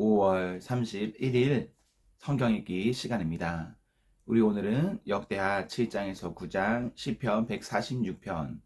5월 31일 성경 읽기 시간입니다. 우리 오늘은 역대하 7장에서 9장, 시편 146편,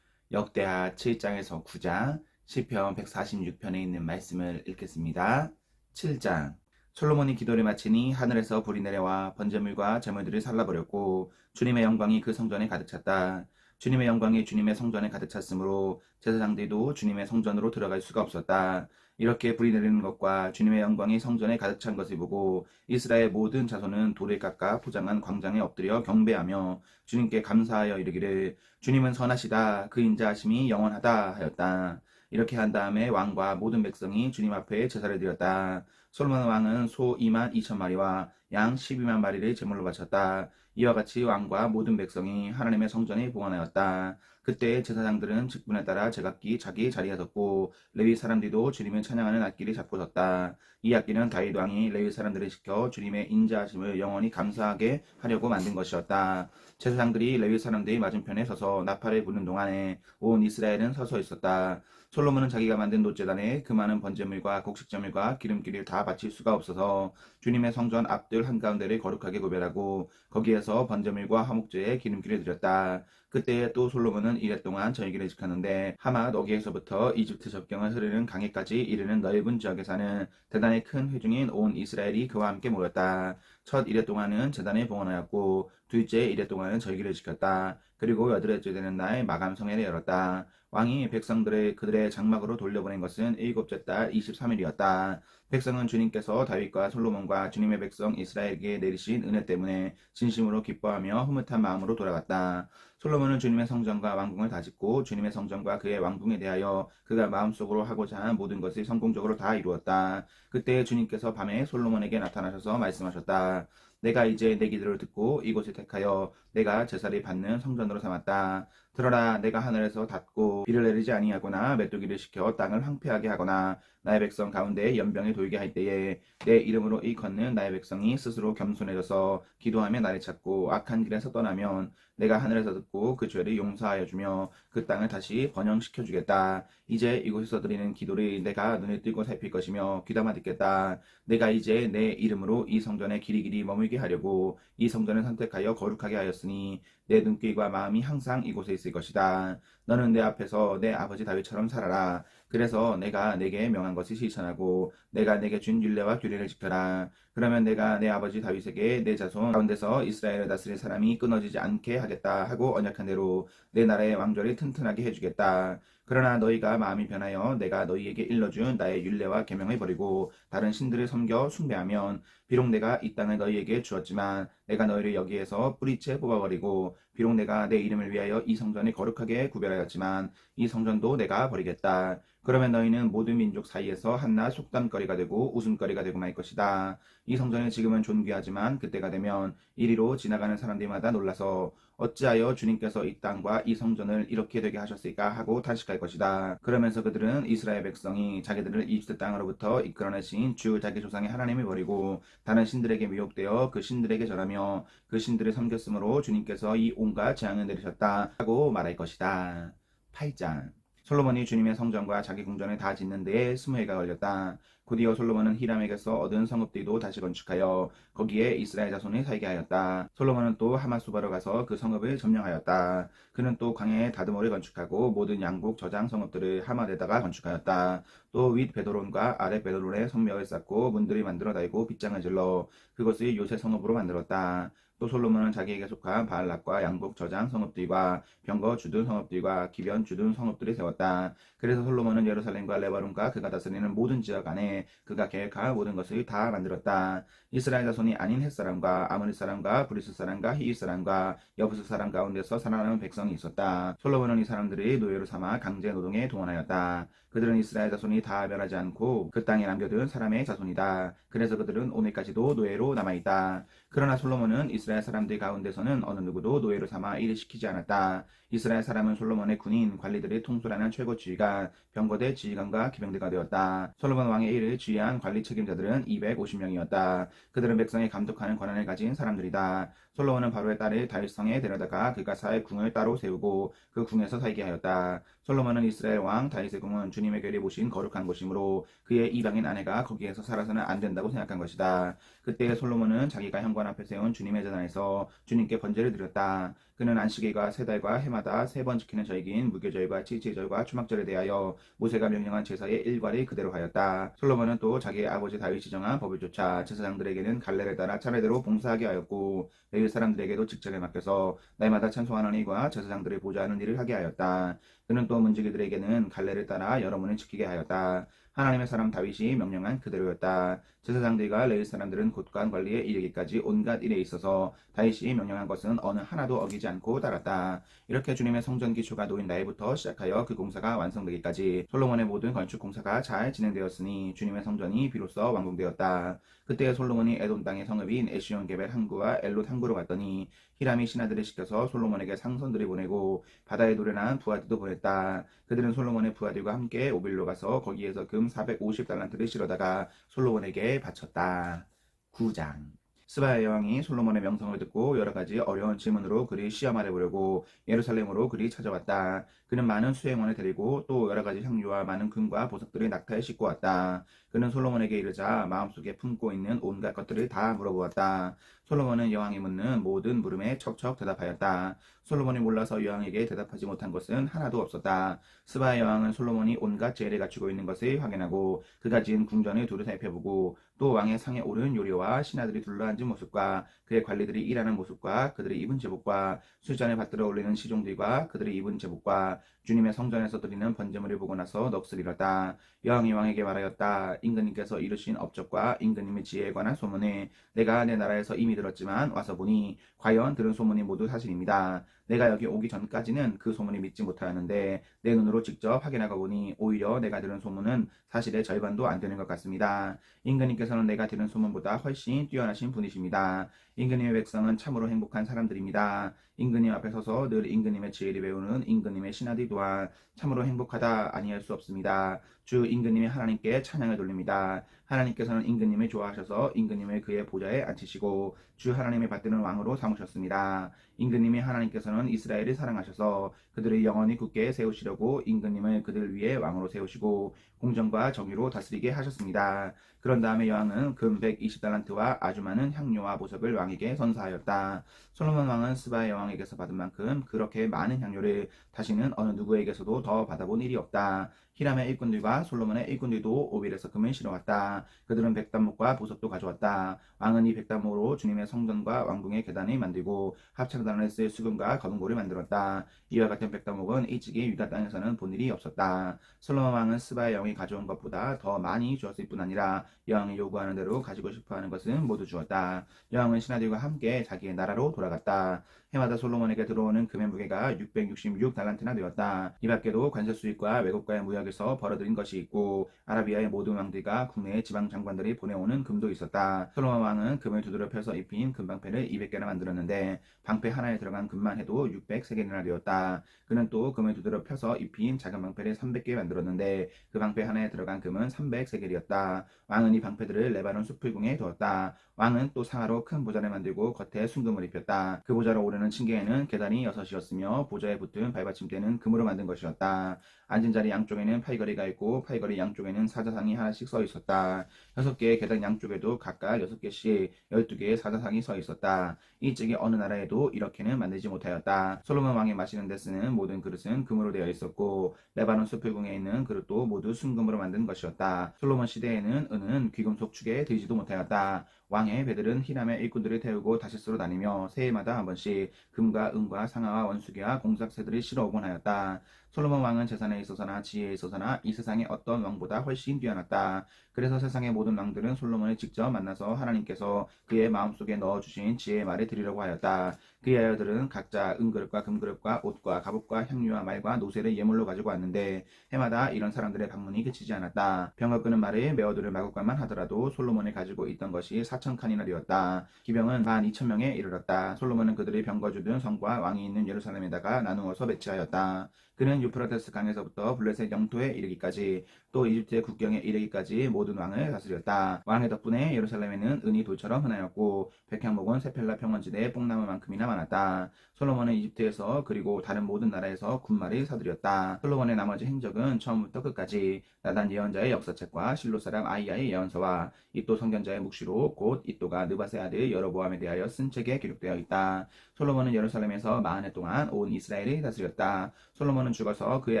역대하 7장에서 9장, 시편 146편에 있는 말씀을 읽겠습니다. 7장. 솔로몬이 기도를 마치니 하늘에서 불이 내려와 번제물과 제물들을 살라버렸고 주님의 영광이 그 성전에 가득 찼다. 주님의 영광이 주님의 성전에 가득 찼으므로 제사장들도 주님의 성전으로 들어갈 수가 없었다. 이렇게 불이 내리는 것과 주님의 영광이 성전에 가득 찬 것을 보고 이스라엘 모든 자손은 돌을 깎아 포장한 광장에 엎드려 경배하며 주님께 감사하여 이르기를 주님은 선하시다 그 인자하심이 영원하다 하였다. 이렇게 한 다음에 왕과 모든 백성이 주님 앞에 제사를 드렸다. 솔로몬 왕은 소 2만 2천 마리와 양 12만 마리를 제물로 바쳤다. 이와 같이 왕과 모든 백성이 하나님의 성전에 봉헌하였다. 그때 제사장들은 직분에 따라 제각기 자기 자리에 섰고 레위 사람들도 주님을 찬양하는 악기를 잡고 섰다. 이 악기는 다윗 왕이 레위 사람들을 시켜 주님의 인자하심을 영원히 감사하게 하려고 만든 것이었다. 제사장들이 레위 사람들의 맞은편에 서서 나팔을 부는 동안에 온 이스라엘은 서서 있었다. 솔로몬은 자기가 만든 놋제단에 그 많은 번제물과 곡식제물과 기름기를 다 바칠 수가 없어서 주님의 성전 앞들 한가운데를 거룩하게 구별하고 거기에서 번제물과 화목제에 기름기를 드렸다. 그때 또 솔로몬은 이랫동안 절기를 지켰는데 하맛 어귀에서부터 이집트 접경을 흐르는 강에까지 이르는 넓은 지역에 사는 대단히 큰 회중인 온 이스라엘이 그와 함께 모였다. 첫 이래 동안은 제단에 봉헌하였고 둘째 이래 동안은 절기를 지켰다. 그리고 여드레째 되는 날 마감성회를 열었다. 왕이 백성들을 그들의 장막으로 돌려보낸 것은 일곱째 달 23일이었다. 백성은 주님께서 다윗과 솔로몬과 주님의 백성 이스라엘에게 내리신 은혜 때문에 진심으로 기뻐하며 흐뭇한 마음으로 돌아갔다. 솔로몬은 주님의 성전과 왕궁을 다짓고 주님의 성전과 그의 왕궁에 대하여 그가 마음속으로 하고자 한 모든 것을 성공적으로 다 이루었다. 그때 주님께서 밤에 솔로몬에게 나타나셔서 말씀하셨다. 내가 이제 내 기도를 듣고 이곳을 택하여 내가 제사를 받는 성전으로 삼았다. 들어라, 내가 하늘에서 닫고 비를 내리지 아니하거나 메뚜기를 시켜 땅을 황폐하게 하거나 나의 백성 가운데 연병이 돌게 할 때에 내 이름으로 일컫는 나의 백성이 스스로 겸손해져서 기도하며 나를 찾고 악한 길에서 떠나면 내가 하늘에서 듣고 그 죄를 용서하여 주며 그 땅을 다시 번영시켜 주겠다. 이제 이곳에서 드리는 기도를 내가 눈을 뜨고 살필 것이며 귀담아 듣겠다. 내가 이제 내 이름으로 이 성전에 길이길이 머물게 하려고 이 성전을 선택하여 거룩하게 하였으니 내 눈길과 마음이 항상 이곳에 있을 것이다. 너는 내 앞에서 내 아버지 다윗처럼 살아라. 그래서 내가 내게 명한 것을 실천하고 내가 내게 준 율례와 규례를 지켜라. 그러면 내가 내 아버지 다윗에게 내 자손 가운데서 이스라엘을 다스릴 사람이 끊어지지 않게 하겠다 하고 언약한 대로 내 나라의 왕조를 튼튼하게 해주겠다. 그러나 너희가 마음이 변하여 내가 너희에게 일러준 나의 율례와 계명을 버리고 다른 신들을 섬겨 숭배하면 비록 내가 이 땅을 너희에게 주었지만 내가 너희를 여기에서 뿌리채 뽑아버리고 비록 내가 내 이름을 위하여 이 성전을 거룩하게 구별하였지만 이 성전도 내가 버리겠다. 그러면 너희는 모든 민족 사이에서 한낱 속담거리가 되고 웃음거리가 되고 말 것이다. 이 성전은 지금은 존귀하지만 그때가 되면 이리로 지나가는 사람들마다 놀라서 어찌하여 주님께서 이 땅과 이 성전을 이렇게 되게 하셨을까 하고 탄식할 것이다. 그러면서 그들은 이스라엘 백성이 자기들을 이집트 땅으로부터 이끌어내신 주 자기 조상의 하나님을 버리고 다른 신들에게 미혹되어 그 신들에게 절하며 그 신들을 섬겼으므로 주님께서 이 온갖 재앙을 내리셨다 하고 말할 것이다. 8장. 솔로몬이 주님의 성전과 자기 궁전을 다 짓는 데에 20해가 걸렸다. 곧이어 솔로몬은 히람에게서 얻은 성읍들도 다시 건축하여 거기에 이스라엘 자손을 살게 하였다. 솔로몬은 또 하마수바로 가서 그 성읍을 점령하였다. 그는 또 광야에 다드모를 건축하고 모든 양국 저장 성읍들을 하맛에다가 건축하였다. 또 윗 베드론과 아래 베드론에 성벽을 쌓고 문들을 만들어 달고 빗장을 질러 그것을 요새 성읍으로 만들었다. 또 솔로몬은 자기에게 속한 바알락과 양국 저장 성읍들과 병거 주둔 성읍들과 기변 주둔 성읍들을 세웠다. 그래서 솔로몬은 예루살렘과 레바논과 그가 다스리는 모든 지역 안에 그가 계획한 모든 것을 다 만들었다. 이스라엘 자손이 아닌 햇사람과 아모리 사람과 브리스 사람과 히윗 사람과 여부스 사람 가운데서 살아남은 백성이 있었다. 솔로몬은 이 사람들이 노예로 삼아 강제 노동에 동원하였다. 그들은 이스라엘 자손이 다 멸하지 않고 그 땅에 남겨둔 사람의 자손이다. 그래서 그들은 오늘까지도 노예로 남아있다. 그러나 솔로몬은 이스라엘 사람들 가운데서는 어느 누구도 노예로 삼아 일을 시키지 않았다. 이스라엘 사람은 솔로몬의 군인 관리들의 통솔하는 최고 지휘관 병거대 지휘관과 기병대가 되었다. 솔로몬 왕의 일을 지휘한 관리 책임자들은 250명이었다. 그들은 백성의 감독하는 권한을 가진 사람들이다. 솔로몬은 바로의 딸을 다윗성에 데려다가 그가 살 궁을 따로 세우고 그 궁에서 살게 하였다. 솔로몬은 이스라엘 왕 다윗의 궁은 주님 주님의 궤를 모신 거룩한 곳이므로 그의 이방인 아내가 거기에서 살아서는 안 된다고 생각한 것이다. 그때 솔로몬은 자기가 현관 앞에 세운 주님의 제단에서 주님께 번제를 드렸다. 그는 안식일과 세 달과 해마다 3번 지키는 절기인 무교절과 칠칠절과 추막절에 대하여 모세가 명령한 제사의 일과를 그대로 하였다. 솔로몬은 또 자기의 아버지 다윗이 정한 법을 쫓아 제사장들에게는 갈래를 따라 차례대로 봉사하게 하였고 레위 사람들에게도 직책을 맡겨서 날마다 찬송하는 일과 제사장들을 보좌하는 일을 하게 하였다. 그는 또 문지기들에게는 갈래를 따라 여러분을 지키게 하였다. 하나님의 사람 다윗이 명령한 그대로였다. 제사장들과 레위 사람들은 곳간 관리에 이르기까지 온갖 일에 있어서 다윗이 명령한 것은 어느 하나도 어기지 않고 따랐다. 이렇게 주님의 성전 기초가 놓인 날부터 시작하여 그 공사가 완성되기까지 솔로몬의 모든 건축 공사가 잘 진행되었으니 주님의 성전이 비로소 완공되었다. 그때 솔로몬이 에돔 땅의 성읍인 에시온게벨 항구와 엘롯 항구로 갔더니 히람이 신하들을 시켜서 솔로몬에게 상선들을 보내고 바다에 노련한 부하들도 보냈다. 그들은 솔로몬의 부하들과 함께 오빌로 가서 거기에서 금 450달란트를 실어다가 솔로몬에게 바쳤다. 9장 스바야 여왕이 솔로몬의 명성을 듣고 여러 가지 어려운 질문으로 그를 시험하려 보려고 예루살렘으로 그리 찾아왔다. 그는 많은 수행원을 데리고 또 여러 가지 향유와 많은 금과 보석들을 낙타에 싣고 왔다. 그는 솔로몬에게 이르자 마음속에 품고 있는 온갖 것들을 다 물어보았다. 솔로몬은 여왕이 묻는 모든 물음에 척척 대답하였다. 솔로몬이 몰라서 여왕에게 대답하지 못한 것은 하나도 없었다. 스바야 여왕은 솔로몬이 온갖 재를 갖추고 있는 것을 확인하고 그가 지은 궁전을 두루 살펴보고 또 왕의 상에 오른 요리와 신하들이 둘러앉은 모습과 그의 관리들이 일하는 모습과 그들이 입은 제복과 술잔을 받들어 올리는 시종들과 그들이 입은 제복과 주님의 성전에서 드리는 번제물을 보고 나서 넋을 잃었다. 여왕이 왕에게 말하였다. 임금님께서 이루신 업적과 임금님의 지혜에 관한 소문을 내가 내 나라에서 이미 들었지만 와서 보니 과연 들은 소문이 모두 사실입니다. 내가 여기 오기 전까지는 그 소문이 믿지 못하였는데 내 눈으로 직접 확인하고 보니 오히려 내가 들은 소문은 사실의 절반도 안 되는 것 같습니다. 임금님께서는 내가 들은 소문보다 훨씬 뛰어나신 분이십니다. 임금님의 백성은 참으로 행복한 사람들입니다. 임금님 앞에 서서 늘 임금님의 지혜를 배우는 임금님의 신하들 또한 참으로 행복하다 아니할 수 없습니다. 주 임금님이 하나님께 찬양을 돌립니다. 하나님께서는 임금님을 좋아하셔서 임금님을 그의 보좌에 앉히시고 주 하나님을 받드는 왕으로 삼으셨습니다. 임금님이 하나님께서는 이스라엘을 사랑하셔서 그들을 영원히 굳게 세우시려고 임금님을 그들 위에 왕으로 세우시고 공정과 정의로 다스리게 하셨습니다. 그런 다음에 여왕은 금 120달란트와 아주 많은 향료와 보석을 왕에게 선사하였다. 솔로몬 왕은 스바야 여왕에게서 받은 만큼 그렇게 많은 향료를 다시는 어느 누구에게서도 더 받아본 일이 없다. 히람의 일꾼들과 솔로몬의 일꾼들도 오빌에서 금을 실어왔다. 그들은 백단목과 보석도 가져왔다. 왕은 이 백단목으로 주님의 성전과 왕궁의 계단을 만들고 합창단을 쓸 수금과 거둔고를 만들었다. 이와 같은 백단목은 일찍이 유다 땅에서는 본 일이 없었다. 솔로몬 왕은 스바야 여왕이 가져온 것보다 더 많이 주었을 뿐 아니라 여왕이 요구하는 대로 가지고 싶어하는 것은 모두 주었다. 여왕은 신하들과 함께 자기의 나라로 돌아갔다. 해마다 솔로몬에게 들어오는 금의 무게가 666달란트나 되었다. 이 밖에도 관세 수입과 외국과의 무역에서 벌어들인 것이 있고 아라비아의 모든 왕들과 국내의 지방 장관들이 보내오는 금도 있었다. 솔로몬 왕은 금을 두드려 펴서 입힌 금방패를 200개나 만들었는데 방패 하나에 들어간 금만 해도 603개나 되었다. 그는 또 금을 두드려 펴서 입힌 작은 방패를 300개 만들었는데 그 방패 하나에 들어간 금은 303개이었다. 왕은 이 방패들을 레바논 수풀궁에 두었다. 왕은 또 상하로 큰 보좌를 만들고 겉에 순금을 입혔다. 그 보좌로 오르는 층계에는 계단이 6이었으며 보좌에 붙은 발받침대는 금으로 만든 것이었다. 앉은 자리 양쪽에는 팔걸이가 있고 팔걸이 양쪽에는 사자상이 하나씩 서 있었다. 6개의 계단 양쪽에도 각각 6개씩 12개의 사자상이 서 있었다. 일찍이 어느 나라에도 이렇게는 만들지 못하였다. 솔로몬 왕이 마시는 데 쓰는 모든 그릇은 금으로 되어 있었고 레바논 수풀궁에 있는 그릇도 모두 순금으로 만든 것이었다. 솔로몬 시대에는 은은 귀금속 축에 들지도 못하였다. 왕의 배들은 히람의 일꾼들을 태우고 다시스로 다니며 새해마다 한 번씩 금과 은과 상아와 원수기와 공작새들을 실어오곤 하였다. 솔로몬 왕은 재산에 있어서나 지혜에 있어서나 이 세상의 어떤 왕보다 훨씬 뛰어났다. 그래서 세상의 모든 왕들은 솔로몬을 직접 만나서 하나님께서 그의 마음속에 넣어주신 지혜의 말을 드리려고 하였다. 그의 아들들은 각자 은그릇과 금그릇과 옷과 갑옷과 향유와 말과 노새를 예물로 가지고 왔는데 해마다 이런 사람들의 방문이 그치지 않았다. 병을 끄는 말을 메어두를 마구간만 하더라도 솔로몬이 가지고 있던 것이 4,000칸이나 되었다. 기병은 12,000명에 이르렀다. 솔로몬은 그들이 병거주든 성과 왕이 있는 예루살렘에다가 나누어서 배치하였다. 그는 유프라테스 강에서부터 블레셋 영토에 이르기까지 또 이집트의 국경에 이르기까지 모든 왕을 다스렸다. 왕의 덕분에 예루살렘에는 은이 돌처럼 흔하였고 백향목은 세펠라 평원지대에 뽕나무만큼이나 많았다. 솔로몬은 이집트에서 그리고 다른 모든 나라에서 군마를 사들였다. 솔로몬의 나머지 행적은 처음부터 끝까지 나단 예언자의 역사책과 실로 사람 아이야의 예언서와 이도 선견자의 묵시록 곧 이도가 느밧의 아들 여로보암에 대하여 쓴 책에 기록되어 있다. 솔로몬은 예루살렘에서 40해 동안 온 이스라엘을 다스렸다. 솔로몬은 죽어서 그의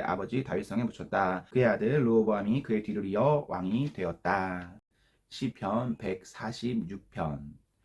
아버지 다윗성에 묻혔다. 그의 아들 르호보암이 그의 뒤를 이어 왕이 되었다. 시편 146편.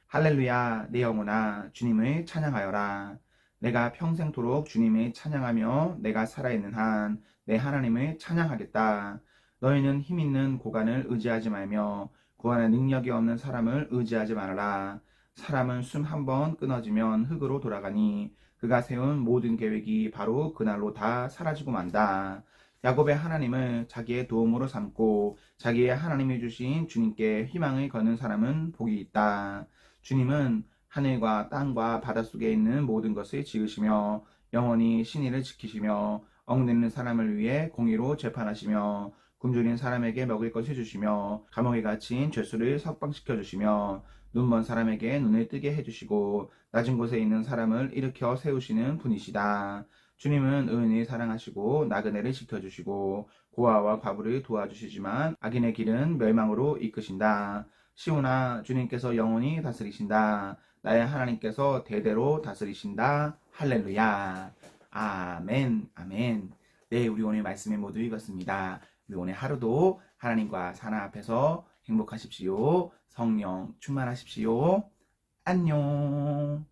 할렐루야, 내 영혼아 주님을 찬양하여라. 내가 평생토록 주님을 찬양하며 내가 살아있는 한 내 하나님을 찬양하겠다. 너희는 힘있는 고관을 의지하지 말며 구원의 능력이 없는 사람을 의지하지 말아라. 사람은 숨 한 번 끊어지면 흙으로 돌아가니 그가 세운 모든 계획이 바로 그날로 다 사라지고 만다. 야곱의 하나님을 자기의 도움으로 삼고 자기의 하나님이 주신 주님께 희망을 거는 사람은 복이 있다. 주님은 하늘과 땅과 바닷속에 있는 모든 것을 지으시며 영원히 신의를 지키시며 억눌리는 사람을 위해 공의로 재판하시며 굶주린 사람에게 먹을 것을 주시며 감옥에 갇힌 죄수를 석방시켜 주시며 눈먼 사람에게 눈을 뜨게 해주시고 낮은 곳에 있는 사람을 일으켜 세우시는 분이시다. 주님은 의인을 사랑하시고 나그네를 지켜주시고 고아와 과부를 도와주시지만 악인의 길은 멸망으로 이끄신다. 시온아, 주님께서 영원히 다스리신다. 나의 하나님께서 대대로 다스리신다. 할렐루야. 아멘, 아멘. 네, 우리 오늘 말씀을 모두 읽었습니다. 우리 오늘 하루도 하나님과 사나 앞에서 행복하십시오. 성령 충만하십시오. 안녕.